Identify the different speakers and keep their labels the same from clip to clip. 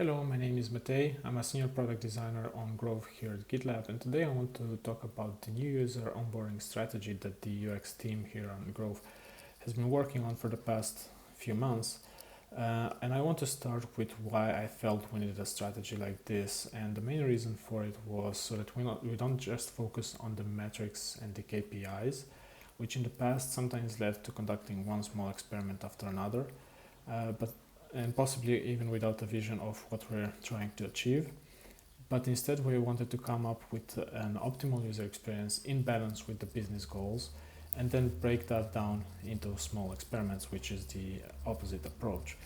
Speaker 1: Hello, my name is Matej. I'm a senior product designer on growth here at GitLab, and today I want to talk about the new user onboarding strategy that the UX team here on growth has been working on for the past few months. And I want to start with why I felt we needed a strategy like this, and the main reason for it was so that we don't just focus on the metrics and the KPIs, which in the past sometimes led to conducting one small experiment after another, but and possibly even without a vision of what we're trying to achieve. But instead, we wanted to come up with an optimal user experience in balance with the business goals and then break that down into small experiments, which is the opposite approach.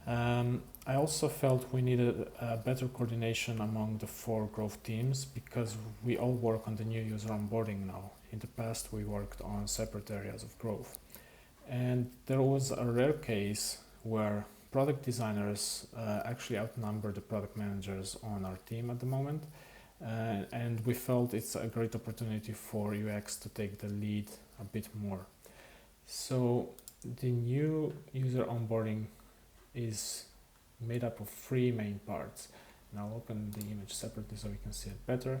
Speaker 1: I also felt we needed a better coordination among the four growth teams because we all work on the new user onboarding now. In the past, we worked on separate areas of growth. And there was a rare case where product designers actually outnumber the product managers on our team at the moment, and we felt it's a great opportunity for UX to take the lead a bit more. So the new user onboarding is made up of three main parts. And I'll open the image separately so we can see it better.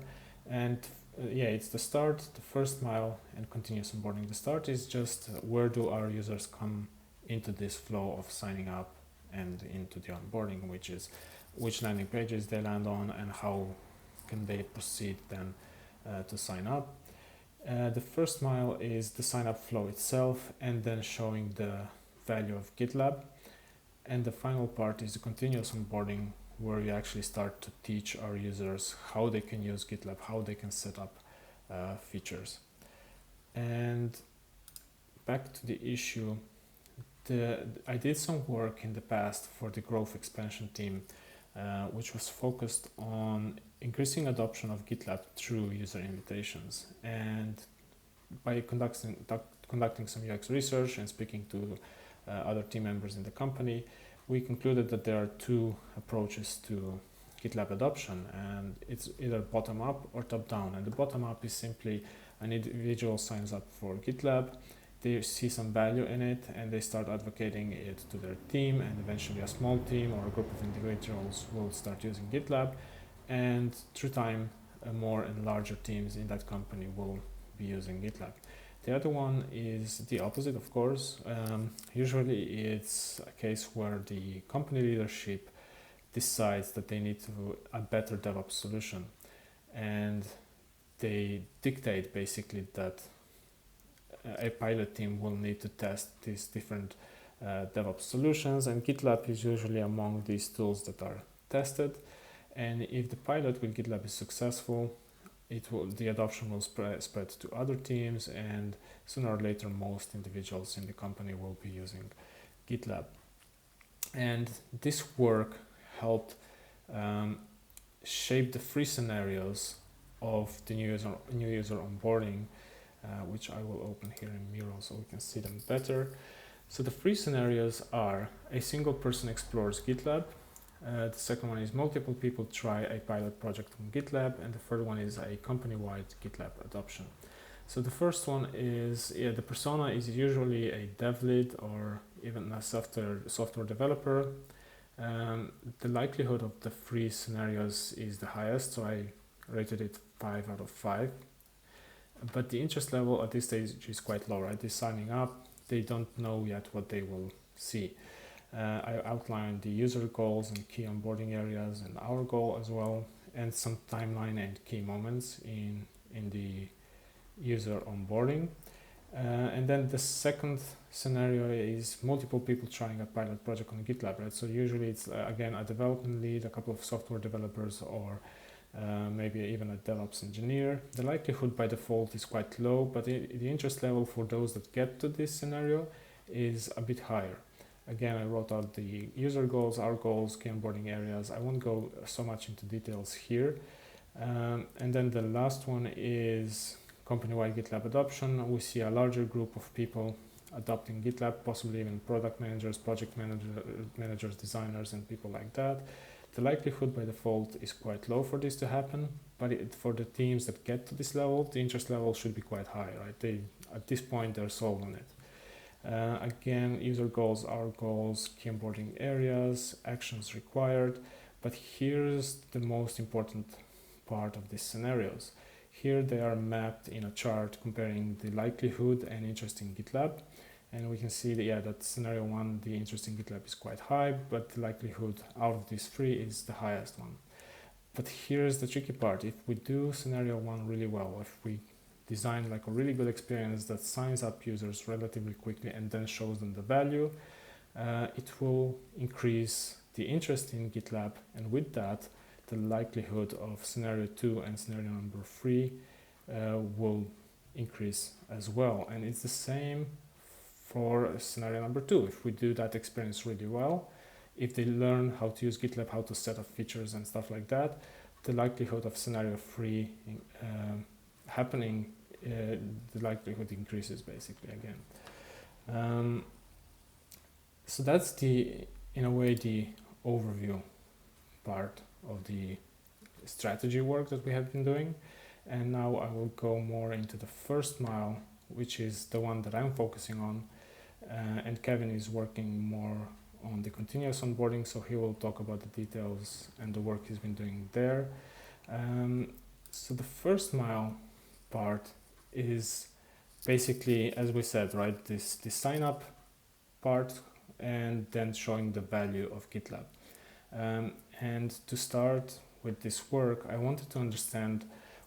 Speaker 1: And it's the start, the first mile, and continuous onboarding. The start is just where do our users come into this flow of signing up and into the onboarding, which is which landing pages they land on and how can they proceed then to sign up. The first mile is the sign up flow itself and then showing the value of GitLab. And the final part is the continuous onboarding, where we actually start to teach our users how they can use GitLab, how they can set up features. And back to the issue, I did some work in the past for the growth expansion team, which was focused on increasing adoption of GitLab through user invitations. And by conducting some UX research and speaking to other team members in the company, we concluded that there are two approaches to GitLab adoption, and it's either bottom up or top down. And the bottom up is simply an individual signs up for GitLab, they see some value in it and they start advocating it to their team, and eventually a small team or a group of individuals will start using GitLab, and through time more and larger teams in that company will be using GitLab. The other one is the opposite, of course. Usually it's a case where the company leadership decides that they need a better DevOps solution, and they dictate basically that a pilot team will need to test these different DevOps solutions, and GitLab is usually among these tools that are tested. And if the pilot with GitLab is successful, the adoption will spread to other teams, and sooner or later most individuals in the company will be using GitLab. And this work helped shape the three scenarios of the new user onboarding, which I will open here in Miro so we can see them better. So the three scenarios are: a single person explores GitLab, the second one is multiple people try a pilot project on GitLab, and the third one is a company-wide GitLab adoption. So the first one is, the persona is usually a dev lead or even a software developer. The likelihood of the three scenarios is the highest, so I rated it 5 out of 5. But the interest level at this stage is quite low, right? They're signing up, they don't know yet what they will see. I outlined the user goals and key onboarding areas and our goal as well, and some timeline and key moments in the user onboarding. And then the second scenario is multiple people trying a pilot project on GitLab, right? So usually it's again a development lead, a couple of software developers, or maybe even a DevOps engineer. The likelihood by default is quite low, but the interest level for those that get to this scenario is a bit higher. Again, I wrote out the user goals, our goals, key onboarding areas. I won't go so much into details here. And then the last one is company-wide GitLab adoption. We see a larger group of people adopting GitLab, possibly even product managers, project managers, designers, and people like that. The likelihood by default is quite low for this to happen, but for the teams that get to this level, the interest level should be quite high, right? At this point, they're sold on it. Again, user goals, our goals, key onboarding areas, actions required. But here's the most important part of these scenarios. Here they are mapped in a chart comparing the likelihood and interest in GitLab. And we can see that, yeah, that scenario 1, the interest in GitLab is quite high, but the likelihood out of these 3 is the highest one. But here's the tricky part. If we do scenario 1 really well, if we design like a really good experience that signs up users relatively quickly and then shows them the value, it will increase the interest in GitLab, and with that, the likelihood of scenario 2 and scenario number 3 will increase as well. And it's the same for scenario number 2. If we do that experience really well, if they learn how to use GitLab, how to set up features and stuff like that, the likelihood of scenario 3 happening, the likelihood increases basically again. So that's in a way, the overview part of the strategy work that we have been doing. And now I will go more into the first mile, which is the one that I'm focusing on. And Kevin is working more on the continuous onboarding, so he will talk about the details and the work he's been doing there. So the first mile part is basically, as we said, right, this sign up part, and then showing the value of GitLab. And to start with this work, I wanted to understand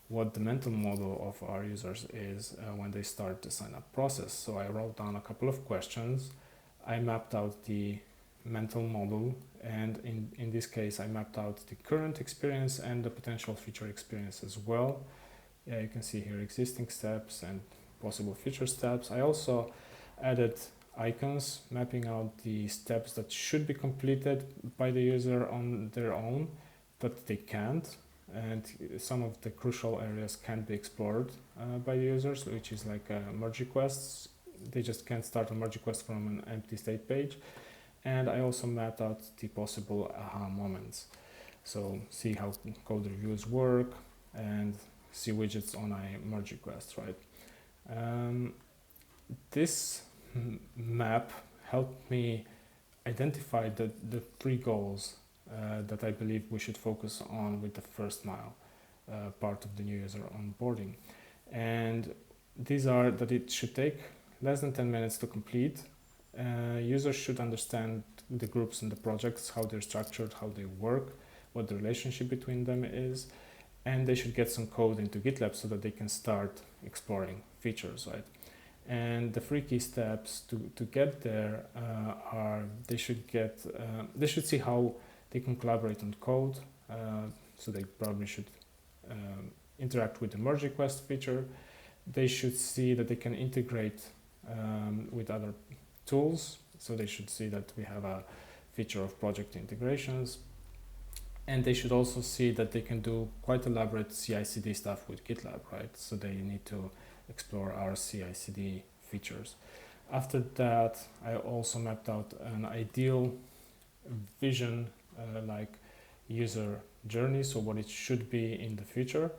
Speaker 1: what the mental model of our users is when they start the sign up process. So I wrote down a couple of questions. I mapped out the mental model, and in this case I mapped out the current experience and the potential future experience as well. Yeah, you can see here existing steps and possible future steps. I also added icons mapping out the steps that should be completed by the user on their own, but they can't, and some of the crucial areas can't be explored by the users, which is like merge requests. They just can't start a merge request from an empty state page. And I also mapped out the possible aha moments. So see how code reviews work and see widgets on a merge request, right? This map helped me identify the 3 goals that I believe we should focus on with the first mile part of the new user onboarding. And these are that it should take less than 10 minutes to complete. Users should understand the groups and the projects, how they're structured, how they work, what the relationship between them is, and they should get some code into GitLab so that they can start exploring features, right? And the 3 key steps to get there are they should see how they can collaborate on code. So they probably should interact with the merge request feature. They should see that they can integrate with other tools. So they should see that we have a feature of project integrations. And they should also see that they can do quite elaborate CI/CD stuff with GitLab, right? So they need to explore our CI/CD features. After that, I also mapped out an ideal vision, like user journey, so what it should be in the future.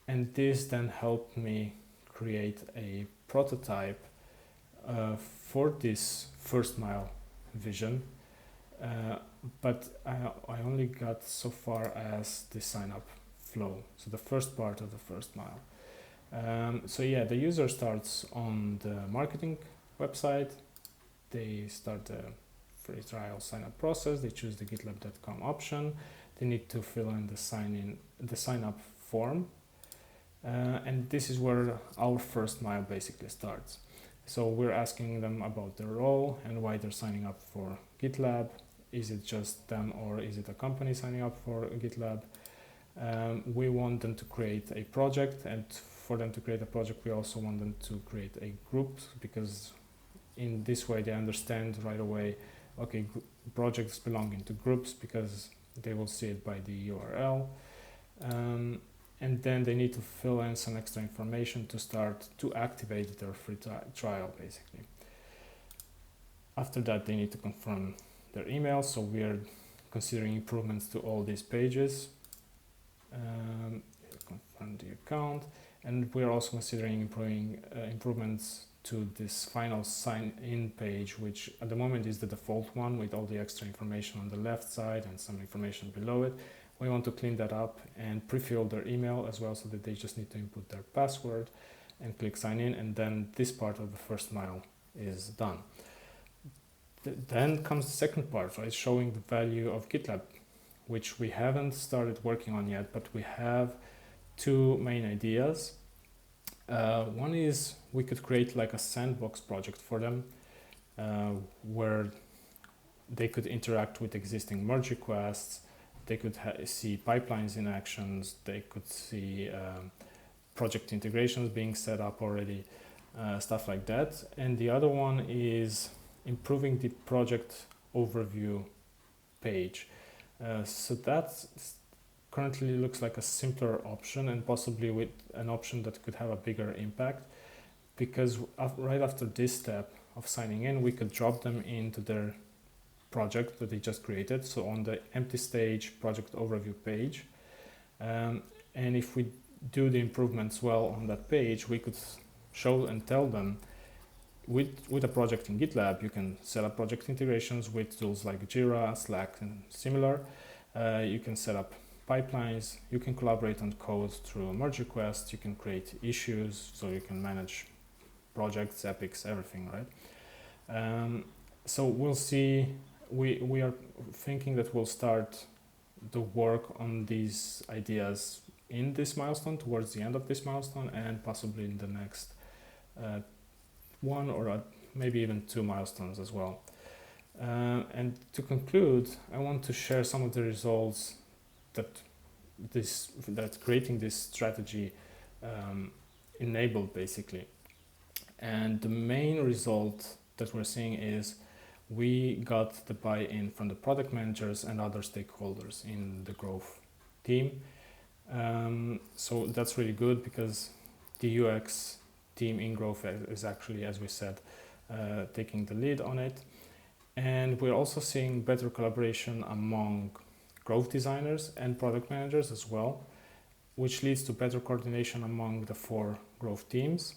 Speaker 1: And this then helped me create a prototype for this first mile vision. But I only got so far as the sign up flow, so the first part of the first mile. So yeah, the user starts on the marketing website. They start the free trial sign up process. They choose the gitlab.com option. They need to fill in the sign up form. And this is where our first mile basically starts. So we're asking them about their role and why they're signing up for GitLab. Is it just them or is it a company signing up for GitLab? We want them to create a project, and for them to create a project, we also want them to create a group, because in this way they understand right away, okay, projects belong into groups because they will see it by the URL. And then they need to fill in some extra information to start to activate their free trial, basically. After that, they need to confirm their email. So we are considering improvements to all these pages. Confirm the account. And we're also considering improvements to this final sign in page, which at the moment is the default one with all the extra information on the left side and some information below it. We want to clean that up and pre-fill their email as well, so that they just need to input their password and click sign in, and then this part of the first mile is done. Then comes the second part, right? Showing the value of GitLab, which we haven't started working on yet, but we have two main ideas. One is we could create like a sandbox project for them, where they could interact with existing merge requests, they could see pipelines in actions, they could see project integrations being set up already, stuff like that. And the other one is improving the project overview page. So that currently looks like a simpler option, and possibly with an option that could have a bigger impact, because right after this step of signing in, we could drop them into their project that they just created, so on the empty stage project overview page. And if we do the improvements well on that page, we could show and tell them with a project in GitLab, you can set up project integrations with tools like Jira, Slack, and similar. You can set up pipelines, you can collaborate on code through merge requests, you can create issues, so you can manage projects, epics, everything, right? So we'll see, we are thinking that we'll start the work on these ideas in this milestone, towards the end of this milestone, and possibly in the next one or maybe even two milestones as well. And to conclude, I want to share some of the results that creating this strategy enabled, basically. And the main result that we're seeing is we got the buy-in from the product managers and other stakeholders in the growth team. So that's really good, because the UX team in growth is actually, as we said, taking the lead on it. And we're also seeing better collaboration among growth designers and product managers as well, which leads to better coordination among the 4 growth teams,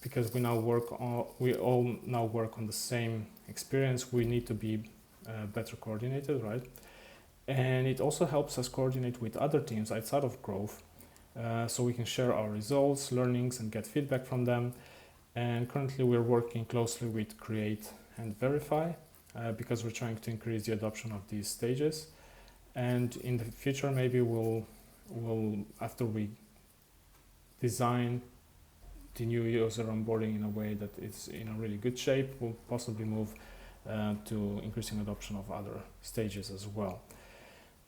Speaker 1: because we all now work on the same experience. We need to be better coordinated, right? And it also helps us coordinate with other teams outside of growth, so we can share our results, learnings, and get feedback from them. And currently we're working closely with Create and Verify, because we're trying to increase the adoption of these stages. And in the future, maybe we'll after we design the new user onboarding in a way that it's in a really good shape, we'll possibly move to increasing adoption of other stages as well.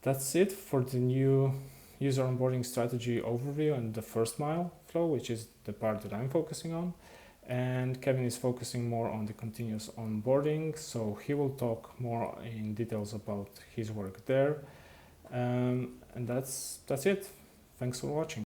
Speaker 1: That's it for the new user onboarding strategy overview and the first mile flow, which is the part that I'm focusing on. And Kevin is focusing more on the continuous onboarding, so he will talk more in details about his work there. And that's it. Thanks for watching.